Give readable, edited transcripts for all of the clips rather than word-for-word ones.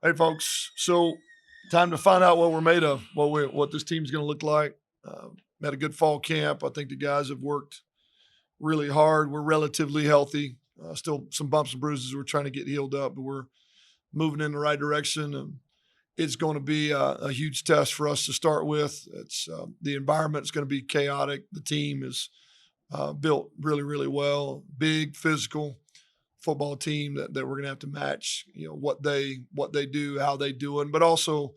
Hey, folks. So, time to find out what we're made of. What this team's going to look like. Had a good fall camp. I think the guys have worked really hard. We're relatively healthy. Still some bumps and bruises. We're trying to get healed up, but we're moving in the right direction. And it's going to be a huge test for us to start with. It's the environment is going to be chaotic. The team is built really, really well. Big, physical football team that we're gonna have to match, what they do, how they do it, but also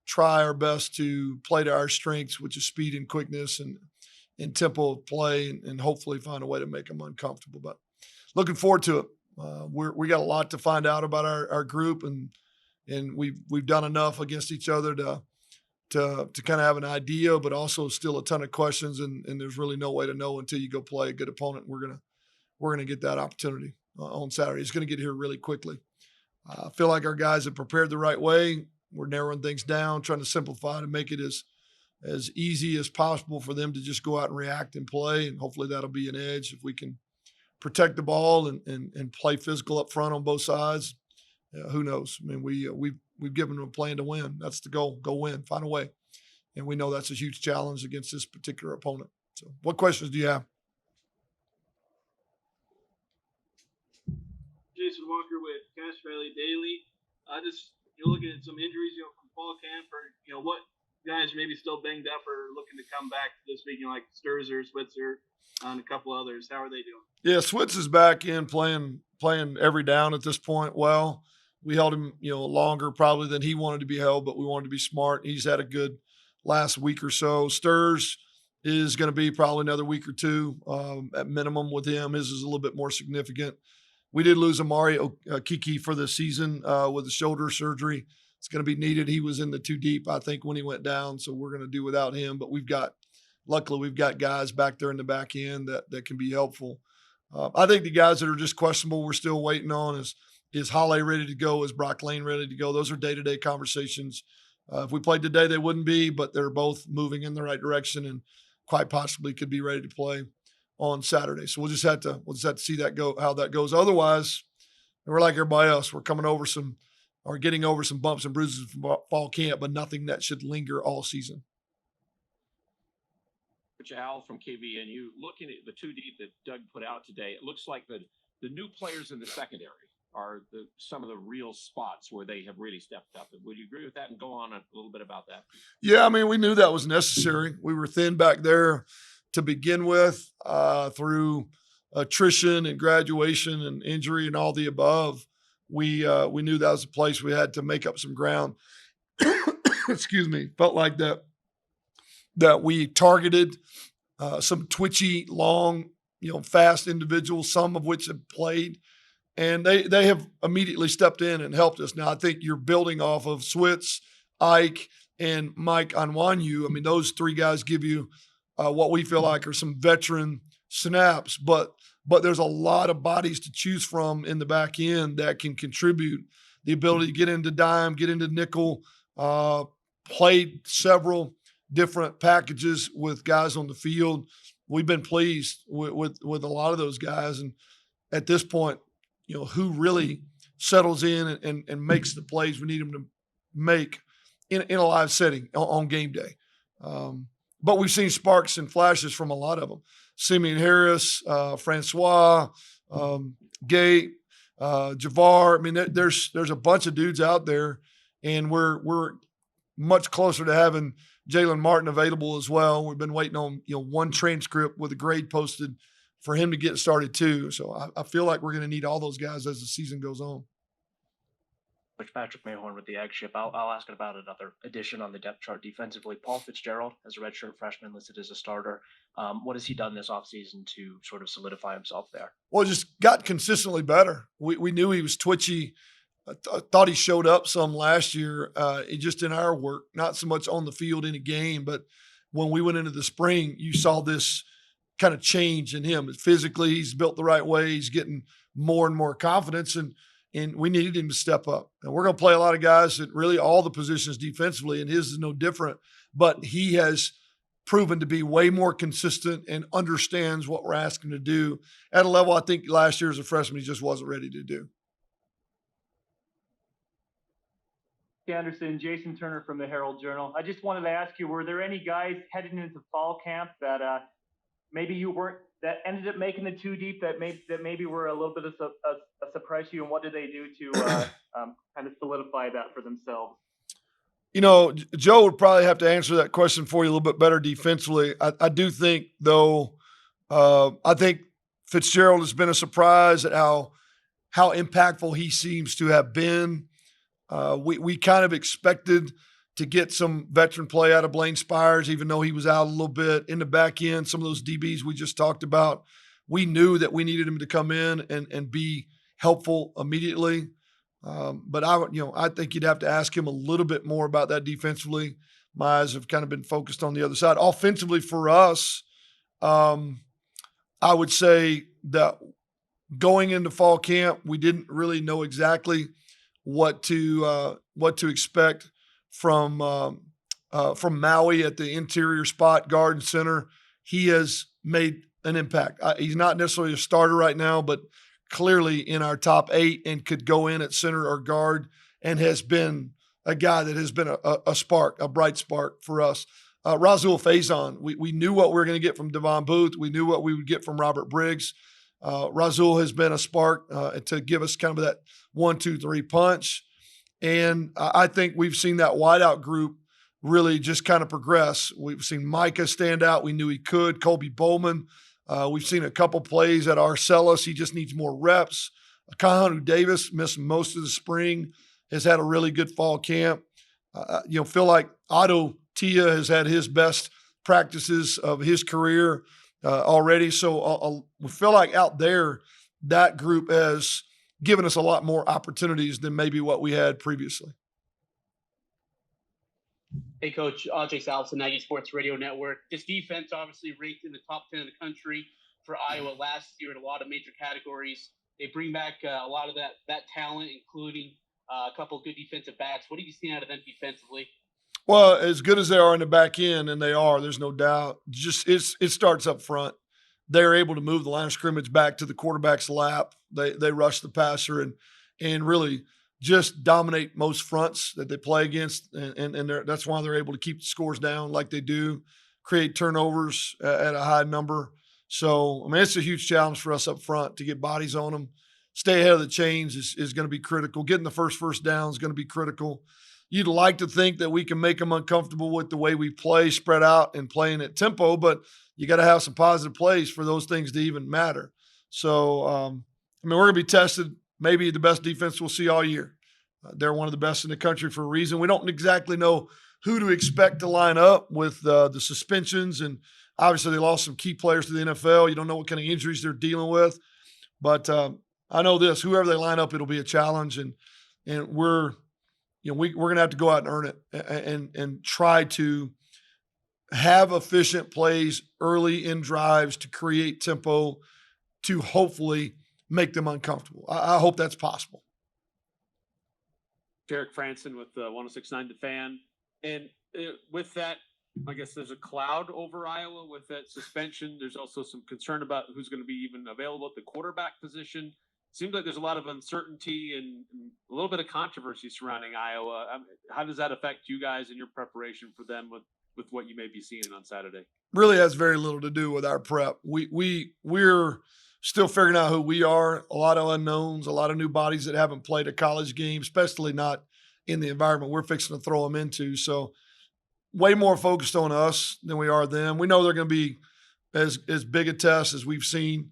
try our best to play to our strengths, which is speed and quickness and tempo of play, and hopefully find a way to make them uncomfortable. But looking forward to it. We got a lot to find out about our group, and we've done enough against each other to kind of have an idea, but also still a ton of questions, and there's really no way to know until you go play a good opponent. We're gonna get that opportunity on Saturday. It's gonna get here really quickly. I feel like our guys have prepared the right way. We're narrowing things down, trying to simplify to make it as easy as possible for them to just go out and react and play. And hopefully that'll be an edge if we can protect the ball and play physical up front on both sides. Who knows? I mean, we've given them a plan to win. That's the goal. Go win, find a way. And we know that's a huge challenge against this particular opponent. So, what questions do you have? Jason Walker with Cash Valley Daily. Just you're looking at some injuries, from fall camp, or what guys maybe still banged up or looking to come back this week, like Sturzer, Switzer, and a couple others. How are they doing? Yeah, Switz is back in playing every down at this point. Well, we held him, longer probably than he wanted to be held, but we wanted to be smart. He's had a good last week or so. Stirs is going to be probably another week or two at minimum with him. His is a little bit more significant. We did lose Amari Kiki for the season with the shoulder surgery. It's going to be needed. He was in the too deep, I think, when he went down, so we're going to do without him. But luckily, we've got guys back there in the back end that can be helpful. I think the guys that are just questionable, we're still waiting on is Halle ready to go? Is Brock Lane ready to go? Those are day to day conversations. If we played today, they wouldn't be, but they're both moving in the right direction and quite possibly could be ready to play on Saturday. So we'll just have to see that go how that goes. Otherwise, we're like everybody else. We're coming over some or getting over some bumps and bruises from fall camp, but nothing that should linger all season. Coach Al from KVNU, looking at the two deep that Doug put out today, it looks like the new players in the secondary are some of the real spots where they have really stepped up. Would you agree with that? And go on a little bit about that. Yeah, I mean, we knew that was necessary. We were thin back there to begin with through attrition and graduation and injury and all the above. We knew that was a place we had to make up some ground. Excuse me. Felt like that we targeted some twitchy, long, fast individuals, some of which have played, and they have immediately stepped in and helped us. Now I think you're building off of Switz, Ike, and Mike Anwanyu. I mean, those three guys give you what we feel like are some veteran snaps, but there's a lot of bodies to choose from in the back end that can contribute. The ability to get into dime, get into nickel, played several different packages with guys on the field. We've been pleased with a lot of those guys, and at this point, who really settles in and makes the plays we need them to make in a live setting on game day. But we've seen sparks and flashes from a lot of them. Simeon Harris, Francois, Gate, Javar. I mean, there's a bunch of dudes out there, and we're much closer to having Jalen Martin available as well. We've been waiting on one transcript with a grade posted for him to get started too. So I feel like we're going to need all those guys as the season goes on. Coach Patrick Mayhorn with the Egg Ship. I'll ask about another addition on the depth chart defensively. Paul Fitzgerald, as a redshirt freshman, listed as a starter. What has he done this offseason to sort of solidify himself there? Well, just got consistently better. We knew he was twitchy. I thought he showed up some last year, just in our work, not so much on the field in a game, but when we went into the spring, you saw this kind of change in him. Physically, he's built the right way. He's getting more and more confidence, and we needed him to step up. And we're going to play a lot of guys at really all the positions defensively, and his is no different. But he has proven to be way more consistent and understands what we're asking him to do at a level I think last year as a freshman he just wasn't ready to do. Anderson, Jason Turner from the Herald Journal. I just wanted to ask you, were there any guys heading into fall camp that maybe you weren't, that ended up making the two deep, that maybe were a little bit of a surprise to you, and what did they do to kind of solidify that for themselves? You know, Joe would probably have to answer that question for you a little bit better defensively. I do think, though, I think Fitzgerald has been a surprise at how impactful he seems to have been. We kind of expected to get some veteran play out of Blaine Spires, even though he was out a little bit in the back end. Some of those DBs we just talked about, we knew that we needed him to come in and be helpful immediately. But I think you'd have to ask him a little bit more about that defensively. My eyes have kind of been focused on the other side. Offensively for us, I would say that going into fall camp, we didn't really know exactly what to expect from Maui at the interior spot, guard and center. He has made an impact. He's not necessarily a starter right now, but clearly in our top 8 and could go in at center or guard, and has been a guy that has been a spark, a bright spark for us. Razul Faison, we knew what we were going to get from Devon Booth. We knew what we would get from Robert Briggs. Razul has been a spark to give us kind of that 1, 2, 3 punch. And I think we've seen that wideout group really just kind of progress. We've seen Micah stand out. We knew he could. Colby Bowman. We've seen a couple plays at Arcellus. He just needs more reps. Kahanu Davis missed most of the spring, has had a really good fall camp. Feel like Otto Tia has had his best practices of his career already. So we feel like out there, that group has given us a lot more opportunities than maybe what we had previously. Hey, Coach, Ajay Salvesen, Aggie Sports Radio Network. This defense obviously ranked in the top 10 in the country for Iowa last year in a lot of major categories. They bring back a lot of that talent, including a couple of good defensive backs. What have you seen out of them defensively? Well, as good as they are in the back end, and they are, there's no doubt. Just it starts up front. They're able to move the line of scrimmage back to the quarterback's lap. They rush the passer and really just dominate most fronts that they play against, and that's why they're able to keep the scores down like they do, create turnovers at a high number. So, I mean, it's a huge challenge for us up front to get bodies on them. Stay ahead of the chains is going to be critical. Getting the first down is going to be critical. You'd like to think that we can make them uncomfortable with the way we play, spread out, and playing at tempo, but you got to have some positive plays for those things to even matter. So, we're going to be tested. Maybe the best defense we'll see all year. They're one of the best in the country for a reason. We don't exactly know who to expect to line up with the suspensions, and obviously they lost some key players to the NFL. You don't know what kind of injuries they're dealing with. But I know this: whoever they line up, it'll be a challenge, and we're going to have to go out and earn it and try to have efficient plays early in drives to create tempo to hopefully make them uncomfortable. I hope that's possible. Derek Franson with 106.9 The Fan. And with that, I guess there's a cloud over Iowa with that suspension. There's also some concern about who's going to be even available at the quarterback position. Seems like there's a lot of uncertainty and a little bit of controversy surrounding Iowa. How does that affect you guys in your preparation for them with what you may be seeing on Saturday? Really has very little to do with our prep. We're still figuring out who we are. A lot of unknowns, a lot of new bodies that haven't played a college game, especially not in the environment we're fixing to throw them into. So way more focused on us than we are them. We know they're going to be as big a test as we've seen.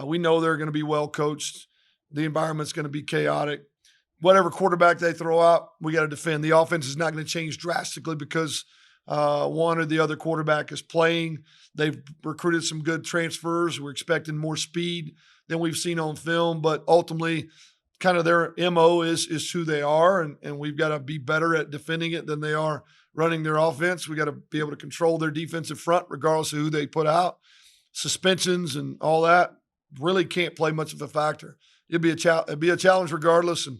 We know they're going to be well coached. The environment's going to be chaotic. Whatever quarterback they throw out, we got to defend. The offense is not going to change drastically because one or the other quarterback is playing. They've recruited some good transfers. We're expecting more speed than we've seen on film, but ultimately kind of their MO is who they are, and we've got to be better at defending it than they are running their offense. We got to be able to control their defensive front regardless of who they put out. Suspensions and all that really can't play much of a factor. It'd be a challenge regardless, and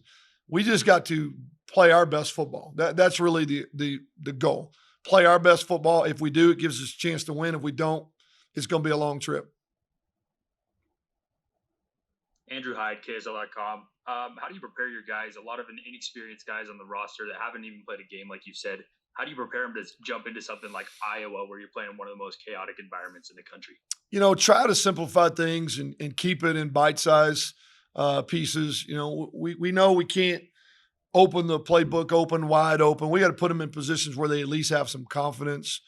we just got to play our best football. That's really the goal. Play our best football. If we do, it gives us a chance to win. If we don't, it's going to be a long trip. Andrew Hyde, KSL.com. How do you prepare your guys? A lot of inexperienced guys on the roster that haven't even played a game, like you said. How do you prepare them to jump into something like Iowa, where you're playing in one of the most chaotic environments in the country? Try to simplify things and keep it in bite-size pieces. We know we can't open the playbook open, wide open. We got to put them in positions where they at least have some confidence.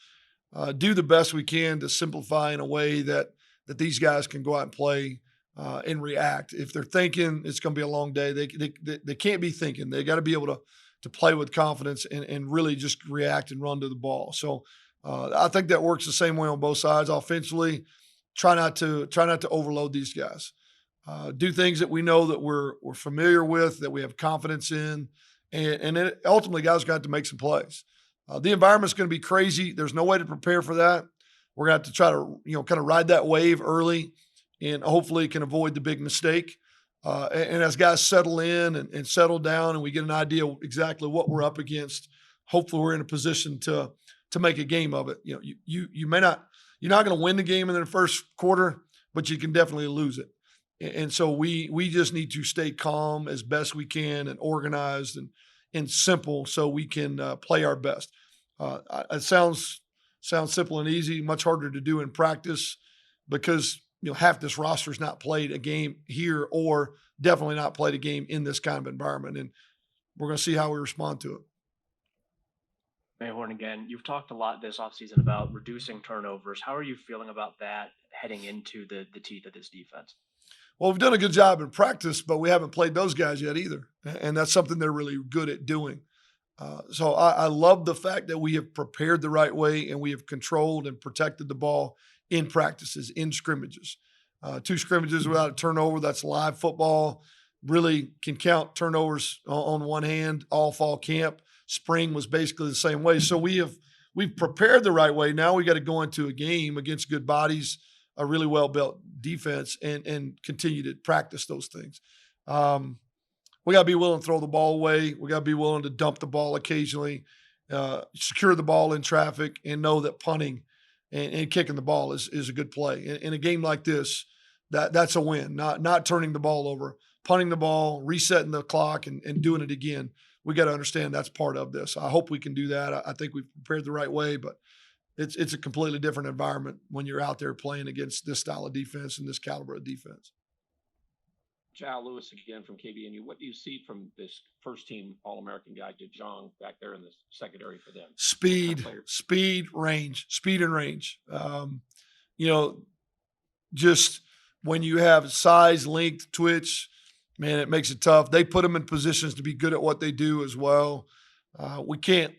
Do the best we can to simplify in a way that these guys can go out and play and react. If they're thinking it's going to be a long day, they can't be thinking. They got to be able to play with confidence and really just react and run to the ball. So I think that works the same way on both sides. Offensively, try not to overload these guys. Do things that we know that we're familiar with, that we have confidence in, and then ultimately, guys are going to have to make some plays. The environment's going to be crazy. There's no way to prepare for that. We're going to have to try to kind of ride that wave early, and hopefully can avoid the big mistake. And as guys settle in and settle down, and we get an idea of exactly what we're up against, hopefully we're in a position to make a game of it. You may not, you're not going to win the game in the first quarter, but you can definitely lose it. And so we just need to stay calm as best we can and organized and simple so we can play our best. It sounds simple and easy, much harder to do in practice because half this roster's not played a game here or definitely not played a game in this kind of environment. And we're going to see how we respond to it. Mayhorn, again, you've talked a lot this offseason about reducing turnovers. How are you feeling about that heading into the teeth of this defense? Well, we've done a good job in practice, but we haven't played those guys yet either. And that's something they're really good at doing. So I love the fact that we have prepared the right way and we have controlled and protected the ball in practices, in scrimmages. 2 scrimmages without a turnover, that's live football. Really can count turnovers on one hand. All fall camp. Spring was basically the same way. So we've prepared the right way. Now we got to go into a game against good bodies, a really well-built defense, and continue to practice those things. We got to be willing to throw the ball away. We got to be willing to dump the ball occasionally, secure the ball in traffic, and know that punting and kicking the ball is a good play. In a game like this, that's a win, not turning the ball over. Punting the ball, resetting the clock, and doing it again. We got to understand that's part of this. I hope we can do that. I think we've prepared the right way, but it's a completely different environment when you're out there playing against this style of defense and this caliber of defense. Jal Lewis again from KBNU. What do you see from this first team All-American guy, DeJong, back there in the secondary for them? Speed, range. Just when you have size, length, twitch, man, it makes it tough. They put them in positions to be good at what they do as well. We can't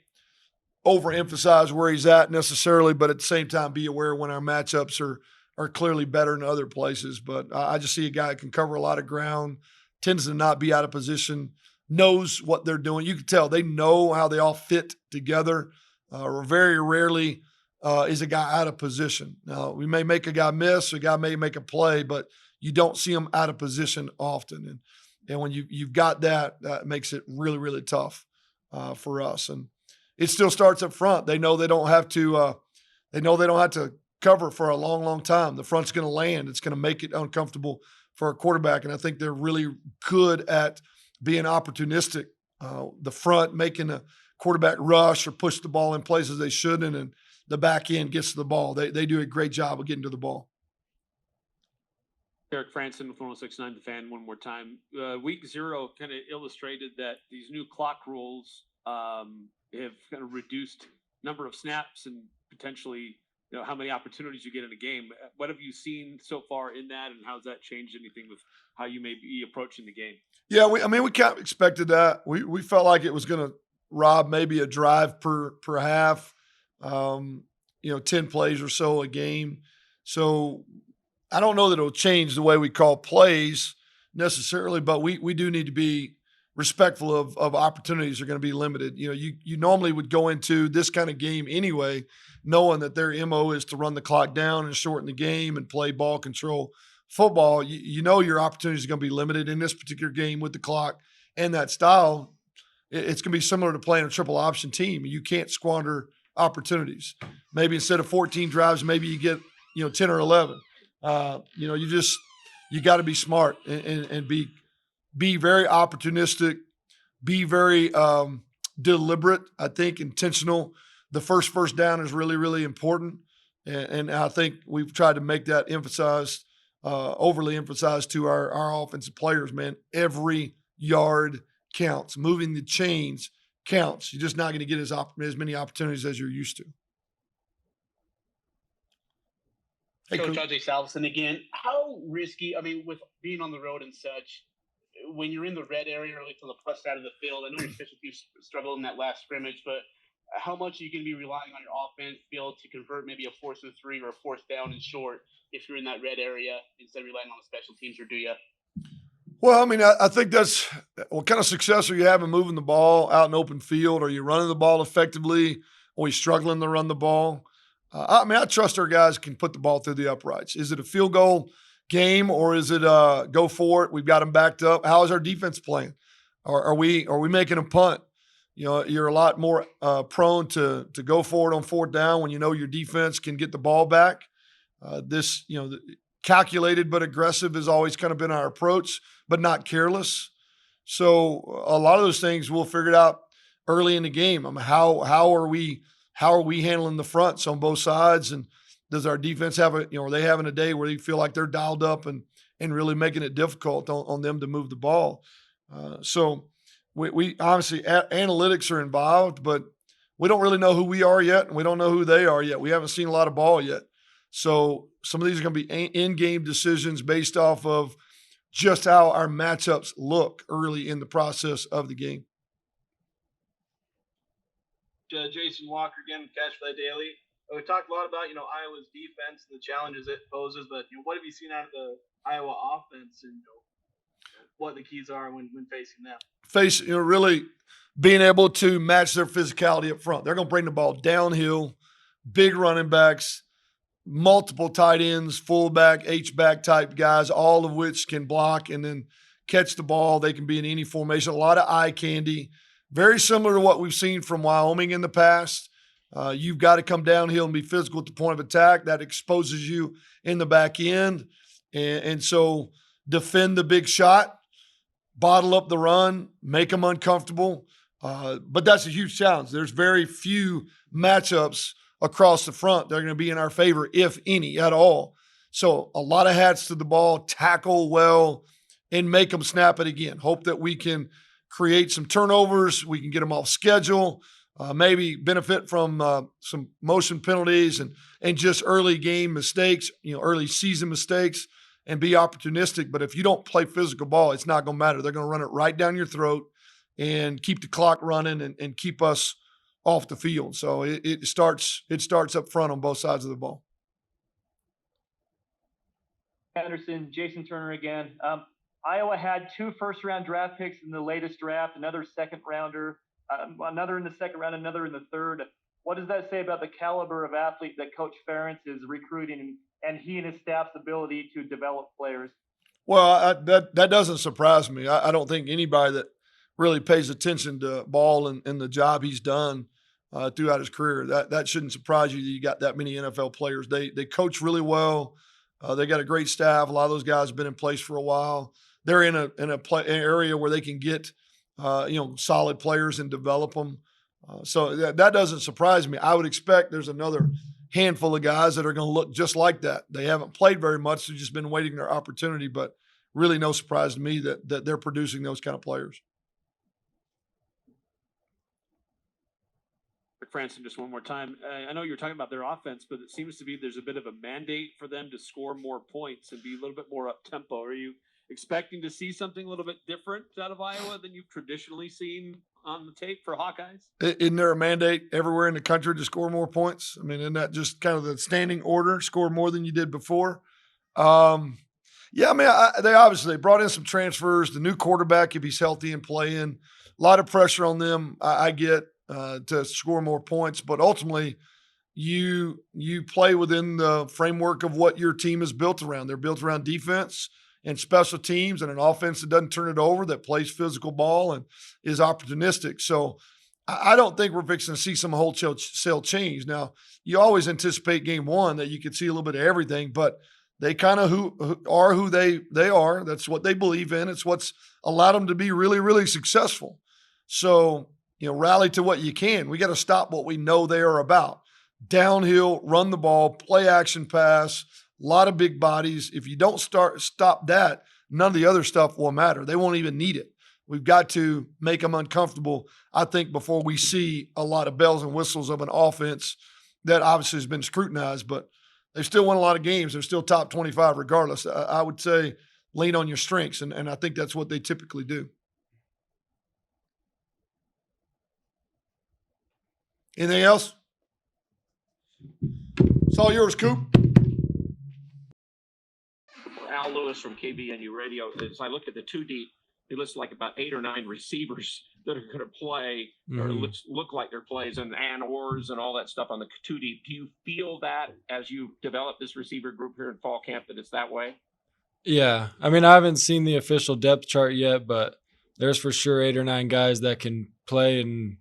overemphasize where he's at necessarily, but at the same time, be aware when our matchups are clearly better in other places. But I just see a guy that can cover a lot of ground, tends to not be out of position, knows what they're doing. You can tell they know how they all fit together. Very rarely is a guy out of position. Now, we may make a guy miss, a guy may make a play, but you don't see him out of position often. And when you've got that, that makes it really, really tough for us. And it still starts up front. They know they don't have to cover for a long, long time. The front's going to land. It's going to make it uncomfortable for a quarterback. And I think they're really good at being opportunistic. The front making a quarterback rush or push the ball in places they shouldn't, and the back end gets to the ball. They do a great job of getting to the ball. Eric Franson with 106.9 The Fan one more time. Week 0 kind of illustrated that these new clock rules have kind of reduced number of snaps and potentially how many opportunities you get in a game. What have you seen so far in that, and how has that changed anything with how you may be approaching the game? Yeah, we kind of expected that. We felt like it was going to rob maybe a drive per half, 10 plays or so a game. So I don't know that it'll change the way we call plays necessarily, but we do need to be respectful of opportunities are going to be limited. You normally would go into this kind of game anyway, knowing that their MO is to run the clock down and shorten the game and play ball control football. Your opportunities are going to be limited in this particular game with the clock and that style. It's going to be similar to playing a triple option team. You can't squander opportunities. Maybe instead of 14 drives, maybe you get 10 or 11. you got to be smart and be very opportunistic, be very deliberate. I think intentional. The first down is really, really important, and I think we've tried to make that emphasized, overly emphasized to our offensive players. Man, every yard counts. Moving the chains counts. You're just not going to get as many opportunities as you're used to. Hey, Coach Coach. Ajay Salveson again. How risky, I mean, with being on the road and such, when you're in the red area or like on the plus side of the field, I know your special teams struggled in that last scrimmage, but how much are you going to be relying on your offense to be able to convert maybe a 4th and 3 or a 4th down and short if you're in that red area instead of relying on the special teams, or do you? Well, I mean, I think that's what kind of success are you having moving the ball out in open field? Are you running the ball effectively? Are we struggling to run the ball? I mean, I trust our guys can put the ball through the uprights. Is it a field goal game or is it go for it? We've got them backed up. How is our defense playing? Are we making a punt? You know, you're a lot more prone to go for it on 4th down when you know your defense can get the ball back. Calculated but aggressive has always kind of been our approach, but not careless. So a lot of those things we'll figure it out early in the game. I mean, how are we handling the fronts on both sides, and does our defense have are they having a day where they feel like they're dialed up and really making it difficult on them to move the ball? So we obviously analytics are involved, but we don't really know who we are yet, and we don't know who they are yet. We haven't seen a lot of ball yet. So some of these are going to be in-game decisions based off of just how our matchups look early in the process of the game. Jason Walker again, Cash Fly Daily. We talked a lot about Iowa's defense and the challenges it poses, but what have you seen out of the Iowa offense, and what the keys are when facing them? Really being able to match their physicality up front. They're going to bring the ball downhill, big running backs, multiple tight ends, fullback, H-back type guys, all of which can block and then catch the ball. They can be in any formation. A lot of eye candy. Very similar to what we've seen from Wyoming in the past. You've got to come downhill and be physical at the point of attack. That exposes you in the back end. And so defend the big shot, bottle up the run, make them uncomfortable. But that's a huge challenge. There's very few matchups across the front that are going to be in our favor, if any at all. So a lot of hats to the ball, tackle well, and make them snap it again. Hope that we can create some turnovers. We can get them off schedule, maybe benefit from some motion penalties and just early game mistakes, early season mistakes, and be opportunistic. But if you don't play physical ball, it's not going to matter. They're going to run it right down your throat and keep the clock running and keep us off the field. So it starts up front on both sides of the ball. Anderson, Jason Turner again. Iowa had 2 first-round draft picks in the latest draft, another second-rounder, another in the second round, another in the third. What does that say about the caliber of athlete that Coach Ferentz is recruiting and he and his staff's ability to develop players? Well, that doesn't surprise me. I don't think anybody that really pays attention to ball and the job he's done throughout his career, that shouldn't surprise you that you got that many NFL players. They coach really well. They got a great staff. A lot of those guys have been in place for a while. They're in an area where they can get solid players and develop them. So that doesn't surprise me. I would expect there's another handful of guys that are going to look just like that. They haven't played very much. They've just been waiting their opportunity, but really no surprise to me that they're producing those kind of players. Franson, just one more time. I know you're talking about their offense, but it seems to be there's a bit of a mandate for them to score more points and be a little bit more up tempo. Are you expecting to see something a little bit different out of Iowa than you've traditionally seen on the tape for Hawkeyes? Isn't there a mandate everywhere in the country to score more points? I mean, isn't that just kind of the standing order, score more than you did before? Yeah, I mean, they obviously brought in some transfers, the new quarterback, if he's healthy and playing, a lot of pressure on them, I get, to score more points. But ultimately, you play within the framework of what your team is built around. They're built around defense and special teams and an offense that doesn't turn it over, that plays physical ball and is opportunistic. So I don't think we're fixing to see some wholesale change. Now, you always anticipate game one that you could see a little bit of everything, but They kind of who they are. That's what they believe in. It's what's allowed them to be really, really successful. So, rally to what you can. We got to stop what we know they are about. Downhill, run the ball, play action pass, a lot of big bodies. If you don't stop that, none of the other stuff will matter. They won't even need it. We've got to make them uncomfortable, I think, before we see a lot of bells and whistles of an offense that obviously has been scrutinized, but they've still won a lot of games. They're still top 25 regardless. I would say lean on your strengths, and I think that's what they typically do. Anything else? It's all yours, Coop. Al Lewis from KBNU Radio. As I look at the two deep, it looks like about 8 or 9 receivers that are going to play or look like their plays and Orrs and all that stuff on the two deep. Do you feel that as you develop this receiver group here in fall camp that it's that way? Yeah. I mean, I haven't seen the official depth chart yet, but there's for sure 8 or 9 guys that can play and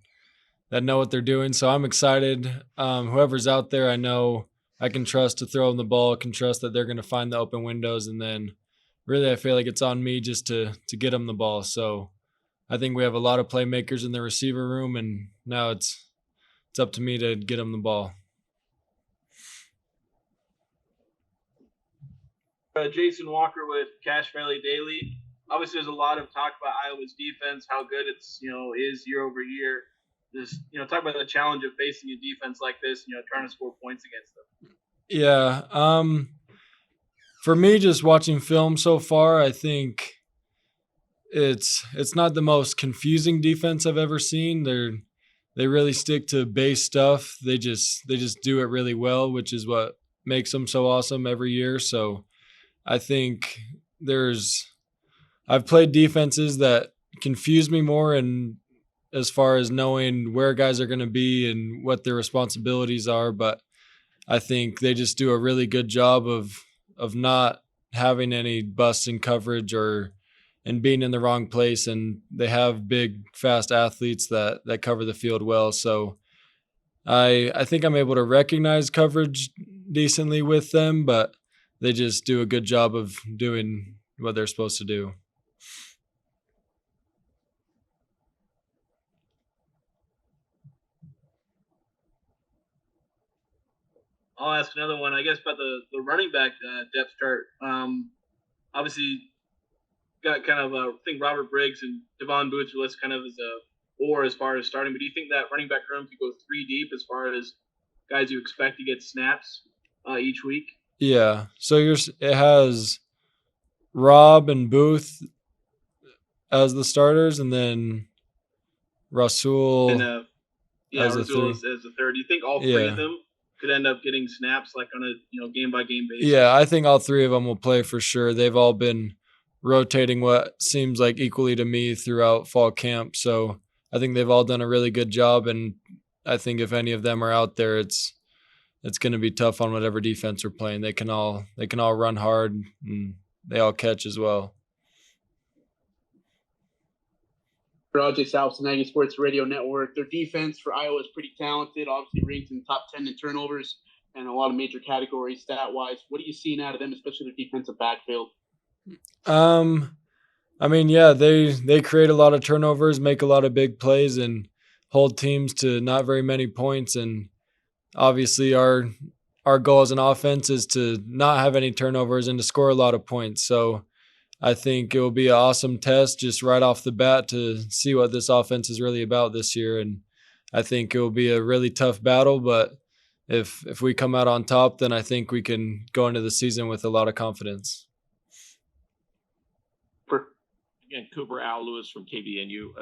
that know what they're doing. So I'm excited. Whoever's out there, I know I can trust to throw them the ball, can trust that they're going to find the open windows. And then really I feel like it's on me just to get them the ball. So I think we have a lot of playmakers in the receiver room, and now it's up to me to get them the ball. Jason Walker with Cache Valley Daily. Obviously, there's a lot of talk about Iowa's defense, how good it's is year over year. Just talk about the challenge of facing a defense like this, trying to score points against them. Yeah. For me, just watching film so far, I think it's not the most confusing defense I've ever seen. They really stick to base stuff. They just do it really well, which is what makes them so awesome every year. So I think I've played defenses that confuse me more, and as far as knowing where guys are going to be and what their responsibilities are, but I think they just do a really good job of not having any busts in coverage and being in the wrong place, and they have big, fast athletes that cover the field well. So I think I'm able to recognize coverage decently with them, but they just do a good job of doing what they're supposed to do. I'll ask another one, I guess, about the running back depth chart. Obviously, got kind of, I think Robert Briggs and Devon Boots are listed kind of as far as starting. But do you think that running back room could go 3 deep as far as guys you expect to get snaps each week? Yeah. So it has Rob and Booth as the starters, and then Rasul And as a Rasul third. as the third. Do you think all 3 of them could end up getting snaps like on a game by game basis? Yeah, I think all 3 of them will play for sure. They've all been rotating what seems like equally to me throughout fall camp. So I think they've all done a really good job, and I think if any of them are out there, it's going to be tough on whatever defense we're playing. They can all run hard, and they all catch as well. For RJ Salves, Aggie Sports Radio Network, their defense for Iowa is pretty talented. Obviously, ranked in the top 10 in turnovers and a lot of major categories stat-wise. What are you seeing out of them, especially their defensive backfield? I mean, yeah, they create a lot of turnovers, make a lot of big plays, and hold teams to not very many points. And obviously, our goal as an offense is to not have any turnovers and to score a lot of points. So I think it will be an awesome test just right off the bat to see what this offense is really about this year. And I think it will be a really tough battle, but if we come out on top, then I think we can go into the season with a lot of confidence. Again, Cooper, Al Lewis from KBNU.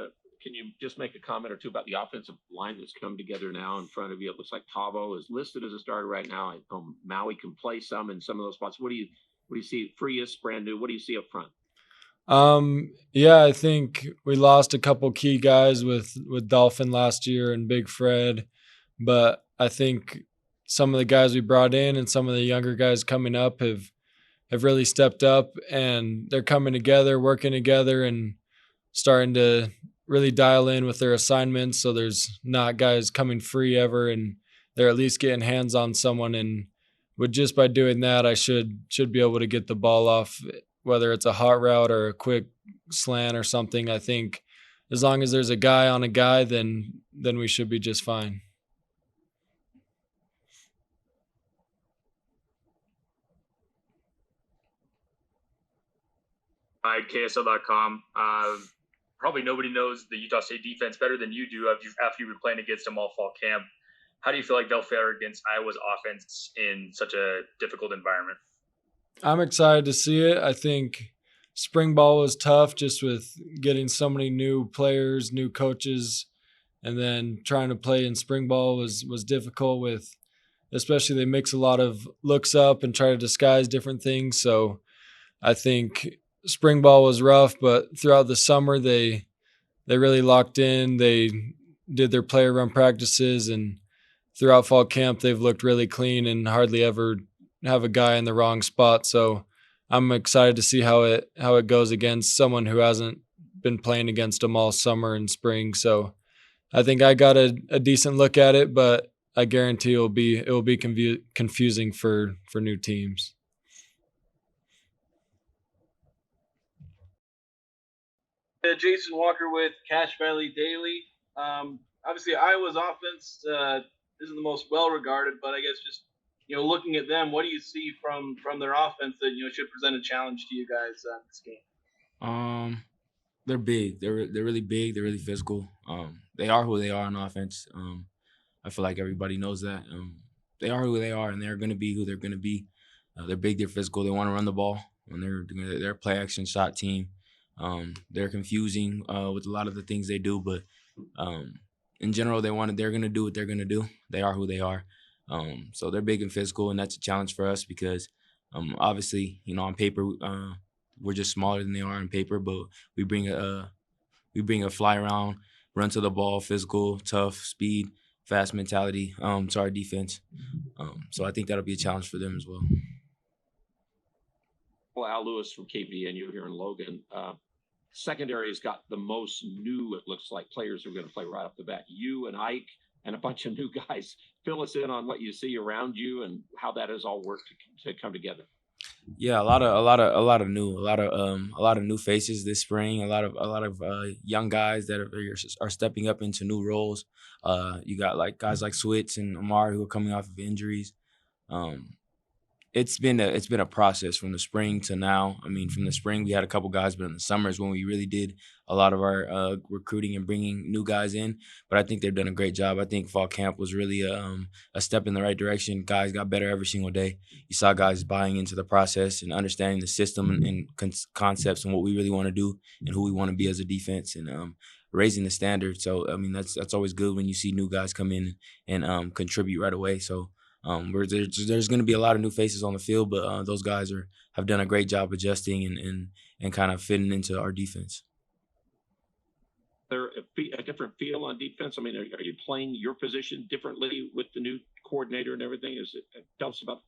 Can you just make a comment or two about the offensive line that's come together now in front of you? It looks like Tavo is listed as a starter right now. I know Maui can play some in some of those spots. What do you see? Frias, brand new. What do you see up front? Yeah, I think we lost a couple key guys with Dolphin last year and Big Fred, but I think some of the guys we brought in and some of the younger guys coming up have really stepped up, and they're coming together, working together, and starting to really dial in with their assignments. So there's not guys coming free ever, and they're at least getting hands on someone and with just by doing that, I should be able to get the ball off, whether it's a hot route or a quick slant or something. I think as long as there's a guy on a guy, then we should be just fine. KSL.com. Probably nobody knows the Utah State defense better than you do after you've been playing against them all fall camp. How do you feel like they'll fare against Iowa's offense in such a difficult environment? I'm excited to see it. I think spring ball was tough just with getting so many new players, new coaches, and then trying to play in spring ball was difficult with, especially they mix a lot of looks up and try to disguise different things. So I think spring ball was rough, but throughout the summer they really locked in. They did their player run practices, and throughout fall camp they've looked really clean and hardly ever have a guy in the wrong spot. So I'm excited to see how it goes against someone who hasn't been playing against them all summer and spring. So I think I got a decent look at it, but I guarantee it will be confusing for new teams. Jason Walker with Cache Valley Daily. Obviously, Iowa's offense isn't the most well regarded, but I guess just looking at them, what do you see from their offense that should present a challenge to you guys in this game? They're big. They're really big. They're really physical. They are who they are on offense. I feel like everybody knows that. They are who they are, and they're going to be who they're going to be. They're big. They're physical. They want to run the ball, and they're a play action shot team. They're confusing with a lot of the things they do, but in general, they're going to do what they're going to do. They are who they are. So they're big and physical, and that's a challenge for us because obviously, on paper, we're just smaller than they are on paper, but we bring a fly around, run to the ball, physical, tough, speed, fast mentality to our defense. So I think that'll be a challenge for them as well. Well, Al Lewis from KVNU here in Logan. Secondary has got the most new, it looks like, players who are going to play right off the bat. You and Ike and a bunch of new guys. Fill us in on what you see around you and how that has all worked to come together. Yeah, a lot of new faces this spring. A lot of young guys that are stepping up into new roles. You got like guys like Switz and Amar who are coming off of injuries. It's been a process from the spring to now. I mean, from the spring we had a couple guys, but in the summer is when we really did a lot of our recruiting and bringing new guys in. But I think they've done a great job. I think fall camp was really a step in the right direction. Guys got better every single day. You saw guys buying into the process and understanding the system and concepts and what we really want to do and who we want to be as a defense and raising the standard. So I mean, that's always good when you see new guys come in and contribute right away. So. There's going to be a lot of new faces on the field, but those guys have done a great job adjusting and kind of fitting into our defense. There a different feel on defense. I mean, are you playing your position differently with the new coordinator and everything? Tell us about.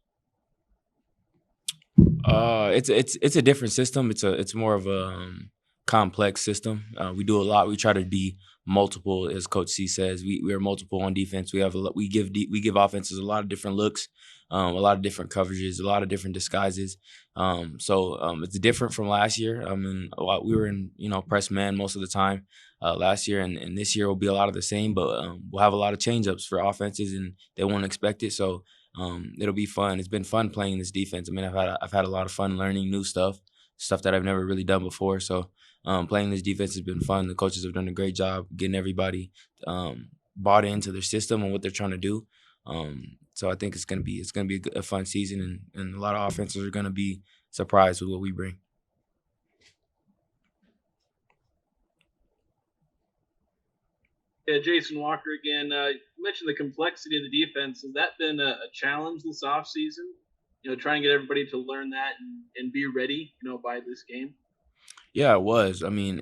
It's a different system. It's more of a complex system. We do a lot. We try to be multiple, as Coach C says. We are multiple on defense. We give offenses a lot of different looks, a lot of different coverages, a lot of different disguises. So it's different from last year. I mean, we were in press man most of the time last year, and this year will be a lot of the same. But we'll have a lot of change-ups for offenses, and they won't expect it. So it'll be fun. It's been fun playing this defense. I mean, I've had a lot of fun learning new stuff that I've never really done before. So. Playing this defense has been fun. The coaches have done a great job getting everybody bought into their system and what they're trying to do. So I think it's gonna be a fun season, and a lot of offenses are gonna be surprised with what we bring. Yeah, Jason Walker again. You mentioned the complexity of the defense. Has that been a challenge this offseason? Trying to get everybody to learn that and be ready, by this game. Yeah, it was. I mean,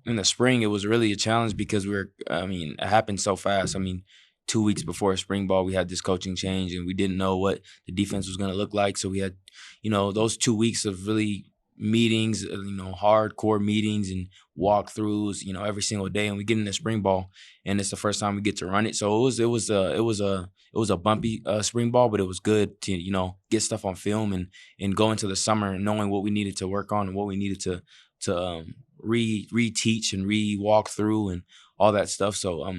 in the spring, it was really a challenge because it happened so fast. I mean, 2 weeks before spring ball, we had this coaching change and we didn't know what the defense was going to look like. So we had, those 2 weeks of really meetings, hardcore meetings and walkthroughs, every single day. And we get into spring ball, and it's the first time we get to run it. So it was a bumpy spring ball, but it was good to get stuff on film and go into the summer and knowing what we needed to work on and what we needed to reteach and walk through and all that stuff. So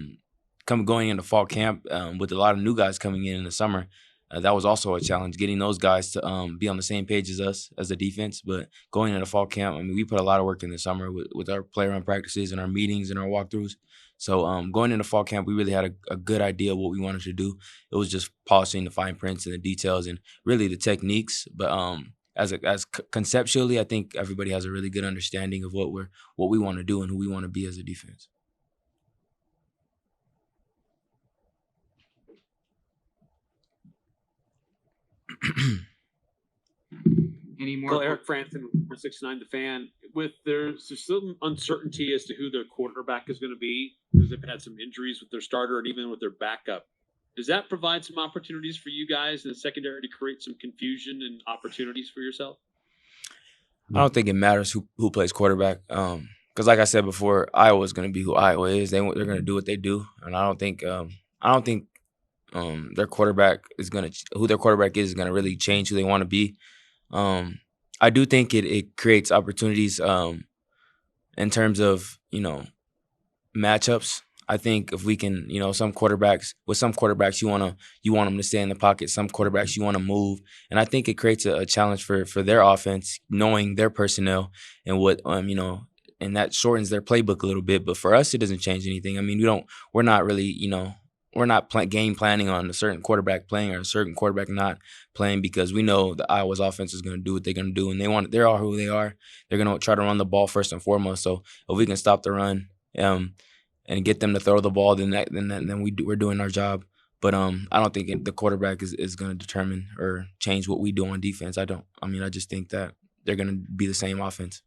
going into fall camp with a lot of new guys coming in the summer, that was also a challenge, getting those guys to be on the same page as us as a defense. But going into fall camp, I mean, we put a lot of work in the summer with our player run practices and our meetings and our walkthroughs. So going into fall camp, we really had a good idea of what we wanted to do. It was just polishing the fine prints and the details and really the techniques. But conceptually, I think everybody has a really good understanding of what we want to do and who we want to be as a defense. Any more? Well, Eric Franson, 169 The Fan. There's some uncertainty as to who their quarterback is going to be because they've had some injuries with their starter and even with their backup. Does that provide some opportunities for you guys in the secondary to create some confusion and opportunities for yourself? I don't think it matters who plays quarterback. Because like I said before, Iowa is going to be who Iowa is. They're going to do what they do, and I don't think their quarterback is who their quarterback is going to really change who they want to be. I do think it creates opportunities in terms of matchups. I think if we can, some quarterbacks you want them to stay in the pocket. Some quarterbacks you want to move, and I think it creates a challenge for their offense, knowing their personnel and what and that shortens their playbook a little bit. But for us, it doesn't change anything. I mean, we're not really we're not game planning on a certain quarterback playing or a certain quarterback not playing because we know the Iowa's offense is going to do what they're going to do, and they are who they are. They're going to try to run the ball first and foremost. So if we can stop the run and get them to throw the ball, then we're doing our job. But I don't think the quarterback is going to determine or change what we do on defense. I just think that they're going to be the same offense.